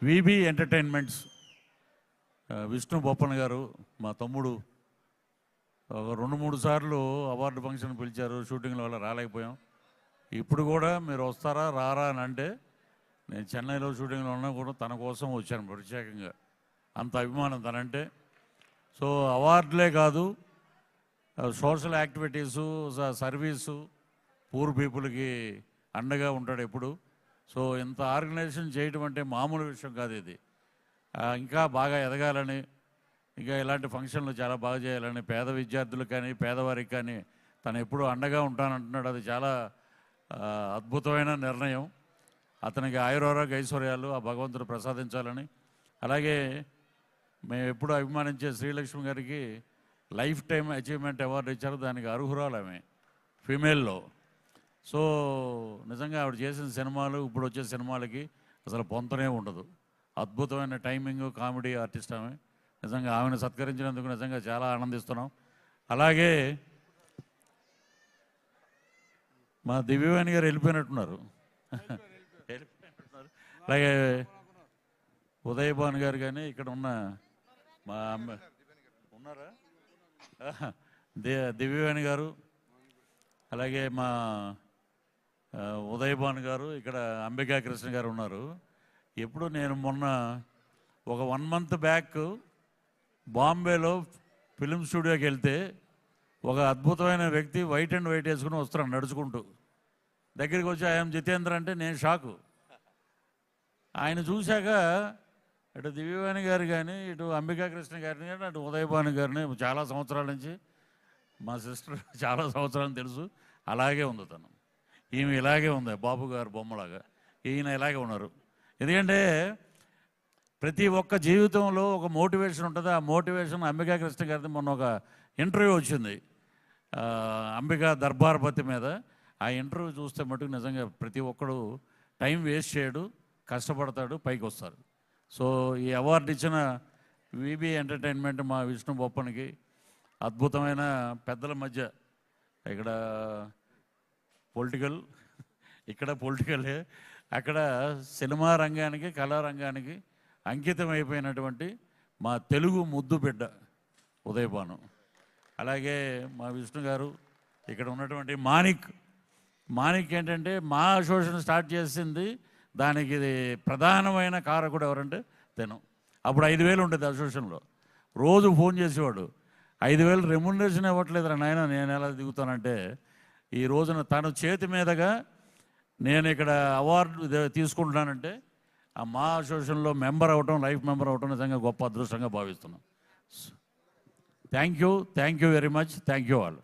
VB entertainments Vishnu Boppan గారు మా తమ్ముడు ఒక 2-3 సార్లు అవార్డు ఫంక్షన్ పిలిచారు. షూటింగ్ల వల్ల రాలేకపోయాం. ఇప్పుడు కూడా మీరు వస్తారా రారా అని అంటే నేను చెన్నైలో షూటింగ్లో ఉన్నా కూడా తన కోసం వచ్చాను ప్రత్యేకంగా. అంత అభిమానం తనంటే. సో అవార్డులే కాదు, సోషల్ యాక్టివిటీసు, సర్వీసు, పూర్ పీపుల్కి అండగా ఉంటాడు ఎప్పుడు. సో ఇంత ఆర్గనైజేషన్ చేయడం అంటే మామూలు విషయం కాదు ఇది. ఇంకా బాగా ఎదగాలని, ఇంకా ఇలాంటి ఫంక్షన్లు చాలా బాగా చేయాలని, పేద విద్యార్థులకు కానీ పేదవారికి కానీ తను ఎప్పుడు అండగా ఉంటానంటున్నాడు. అది చాలా అద్భుతమైన నిర్ణయం. అతనికి ఆయురారోగ్య ఐశ్వర్యాలు ఆ భగవంతుడు ప్రసాదించాలని. అలాగే మేము ఎప్పుడు అభిమానించే శ్రీలక్ష్మి గారికి లైఫ్ టైం అచీవ్మెంట్ అవార్డు ఇచ్చారు. దానికి అర్హురాలు ఆమె, ఫీమేల్లో. సో నిజంగా ఆవిడ చేసిన సినిమాలు ఇప్పుడు వచ్చే సినిమాలకి అసలు పొంతనే ఉండదు. అద్భుతమైన టైమింగ్, కామెడీ ఆర్టిస్ట్ ఆమె. నిజంగా ఆమెను సత్కరించినందుకు నిజంగా చాలా ఆనందిస్తున్నాం. అలాగే మా దివ్యవాణి గారు వెళ్ళిపోయినట్టున్నారు. అలాగే ఉదయభాన్ గారు కానీ ఇక్కడ ఉన్న మా అమ్మ ఉన్నారా, దివ్యవాణి గారు, అలాగే మా ఉదయభాన్ గారు, ఇక్కడ అంబికా కృష్ణ గారు ఉన్నారు. ఎప్పుడు నేను మొన్న ఒక 1 month బ్యాక్ బాంబేలో ఫిలిం స్టూడియోకి వెళ్తే ఒక అద్భుతమైన వ్యక్తి వైట్ అండ్ వైట్ వేసుకుని వస్తున్నాడు నడుచుకుంటూ. దగ్గరికి వచ్చి ఐఎమ్ జితేంద్ర అంటే నేను షాకు. ఆయన చూశాక ఇటు దివ్యవాణి గారు కానీ, ఇటు అంబికా కృష్ణ గారిని కానీ, అటు ఉదయభాను గారిని చాలా సంవత్సరాల నుంచి మా సిస్టర్ చాలా సంవత్సరాలు తెలుసు. అలాగే ఉంది తను. ఈమె ఇలాగే ఉంది, బాబు గారు బొమ్మలాగా. ఈయన ఇలాగే ఉన్నారు. ఎందుకంటే ప్రతి ఒక్క జీవితంలో ఒక మోటివేషన్ ఉంటుంది. ఆ మోటివేషన్ అంబికా కృష్ణ గారిది మొన్న ఒక ఇంటర్వ్యూ వచ్చింది అంబికా దర్బార్పతి మీద. ఆ ఇంటర్వ్యూ చూస్తే మటుకు నిజంగా ప్రతి ఒక్కడు టైం వేస్ట్ చేయడు, కష్టపడతాడు, పైకి వస్తారు. సో ఈ అవార్డు ఇచ్చిన విబి ఎంటర్టైన్మెంట్ మా విష్ణు బొప్పనికి అద్భుతమైన పెద్దల మధ్య ఇక్కడ పొలిటికల్, ఇక్కడ పొలిటికలే, అక్కడ సినిమా రంగానికి, కళారంగానికి అంకితం అయిపోయినటువంటి మా తెలుగు ముద్దు బిడ్డ ఉదయభాను. అలాగే మా విష్ణు గారు, ఇక్కడ ఉన్నటువంటి మాణిక్ ఏంటంటే మా అసోసియేషన్ స్టార్ట్ చేసింది. దానికి ఇది ప్రధానమైన కారకుడు ఎవరంటే తను. అప్పుడు 5,000 ఉంటుంది అసోసియేషన్లో. రోజు ఫోన్ చేసేవాడు, 5,000 రెమ్యునరేషన్ ఇవ్వట్లేదురా నాయన, నేను ఎలా దిగుతానంటే ఈ రోజున తన చేతి మీదుగా నేను ఇక్కడ అవార్డు తీసుకుంటున్నానంటే ఆ మా అసోసియేషన్లో మెంబర్ అవ్వటం, లైఫ్ మెంబర్ అవ్వటం నిజంగా గొప్ప అదృష్టంగా భావిస్తున్నాం. Thank you very much. Thank you all.